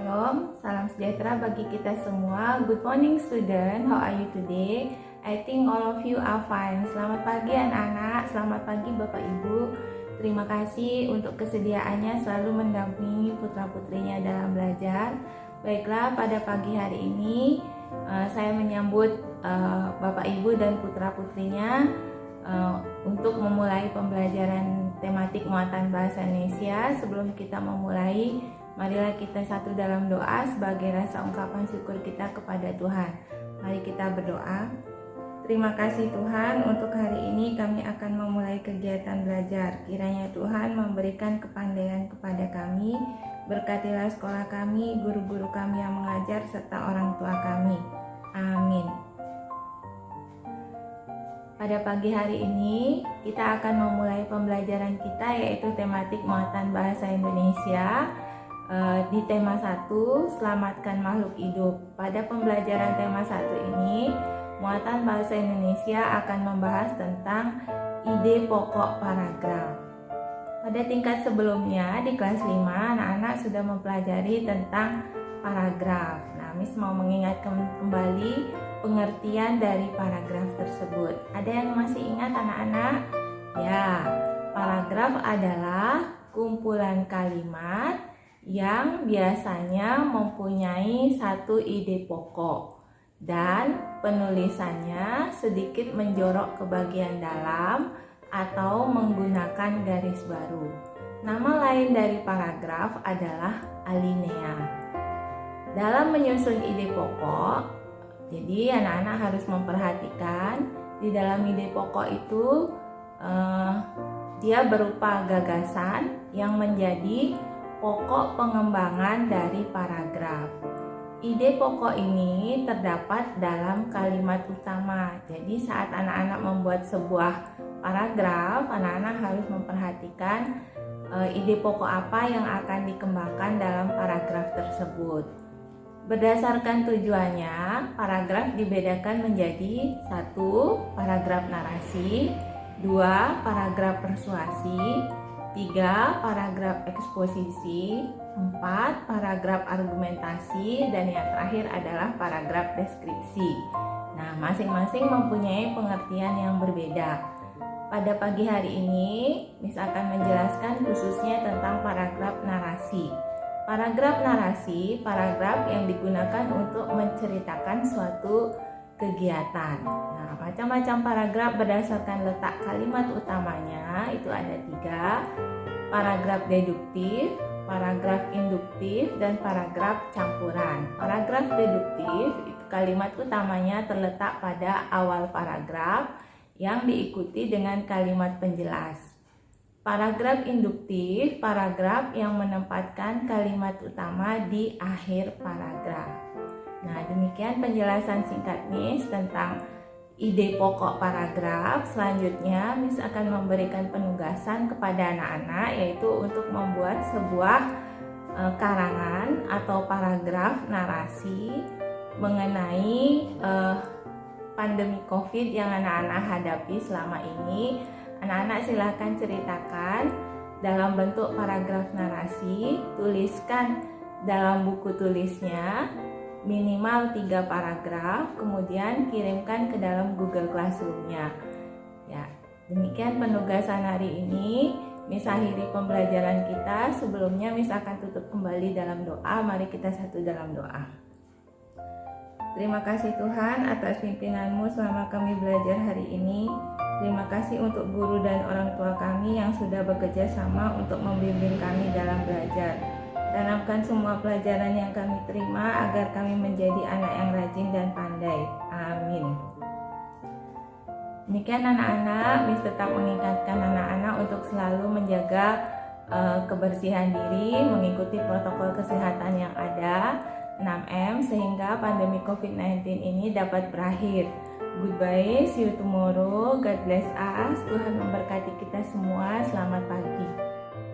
Shalom, salam sejahtera bagi kita semua. Good morning student, how are you today? I think all of you are fine. Selamat pagi anak-anak, selamat pagi Bapak Ibu. Terima kasih untuk kesediaannya selalu mendampingi putra-putrinya dalam belajar. Baiklah, pada pagi hari ini saya menyambut Bapak Ibu dan putra-putrinya untuk memulai pembelajaran tematik muatan bahasa Indonesia. Sebelum kita memulai, marilah kita satu dalam doa sebagai rasa ungkapan syukur kita kepada Tuhan. Mari kita berdoa. Terima kasih Tuhan, untuk hari ini kami akan memulai kegiatan belajar. Kiranya Tuhan memberikan kepandaian kepada kami. Berkatilah sekolah kami, guru-guru kami yang mengajar, serta orang tua kami. Amin. Pada pagi hari ini kita akan memulai pembelajaran kita, yaitu tematik muatan bahasa Indonesia. Di tema 1, selamatkan makhluk hidup. Pada pembelajaran tema 1 ini, muatan bahasa Indonesia akan membahas tentang ide pokok paragraf. Pada tingkat sebelumnya di kelas 5, anak-anak sudah mempelajari tentang paragraf. Nah, Miss mau mengingatkan kembali pengertian dari paragraf tersebut. Ada yang masih ingat anak-anak? Ya, paragraf adalah kumpulan kalimat yang biasanya mempunyai satu ide pokok dan penulisannya sedikit menjorok ke bagian dalam atau menggunakan garis baru. Nama lain dari paragraf adalah alinea. Dalam menyusun ide pokok, jadi anak-anak harus memperhatikan di dalam ide pokok itu dia berupa gagasan yang menjadi pokok pengembangan dari paragraf. Ide pokok ini terdapat dalam kalimat utama. Jadi saat anak-anak membuat sebuah paragraf, anak-anak harus memperhatikan ide pokok apa yang akan dikembangkan dalam paragraf tersebut. Berdasarkan tujuannya, paragraf dibedakan menjadi 1. Paragraf narasi, 2. Paragraf persuasi, 3. Paragraf eksposisi, 4. Paragraf argumentasi, dan yang terakhir adalah paragraf deskripsi. Nah, masing-masing mempunyai pengertian yang berbeda. Pada pagi hari ini, Miss akan menjelaskan khususnya tentang paragraf narasi. Paragraf narasi, paragraf yang digunakan untuk menceritakan suatu kegiatan. Nah, macam-macam paragraf berdasarkan letak kalimat utamanya itu ada 3. Paragraf deduktif, paragraf induktif, dan paragraf campuran. Paragraf deduktif itu kalimat utamanya terletak pada awal paragraf yang diikuti dengan kalimat penjelas. Paragraf induktif, paragraf yang menempatkan kalimat utama di akhir paragraf. Nah, demikian penjelasan singkat Miss tentang ide pokok paragraf. Selanjutnya Miss akan memberikan penugasan kepada anak-anak, yaitu untuk membuat sebuah karangan atau paragraf narasi mengenai pandemi COVID yang anak-anak hadapi selama ini. Anak-anak silakan ceritakan dalam bentuk paragraf narasi, tuliskan dalam buku tulisnya minimal 3 paragraf, kemudian kirimkan ke dalam Google Classroom-nya. Ya, demikian penugasan hari ini. Miss akhiri pembelajaran kita. Sebelumnya Miss akan tutup kembali dalam doa. Mari kita satu dalam doa. Terima kasih Tuhan atas pimpinanmu selama kami belajar hari ini. Terima kasih untuk guru dan orang tua kami yang sudah bekerja sama untuk membimbing kami dalam belajar. Tanamkan semua pelajaran yang kami terima agar kami menjadi anak yang rajin dan pandai. Amin. Demikian anak-anak, Miss tetap mengingatkan anak-anak untuk selalu menjaga kebersihan diri, mengikuti protokol kesehatan yang ada 6M sehingga pandemi COVID-19 ini dapat berakhir. Goodbye, see you tomorrow. God bless us. Tuhan memberkati kita semua. Selamat pagi.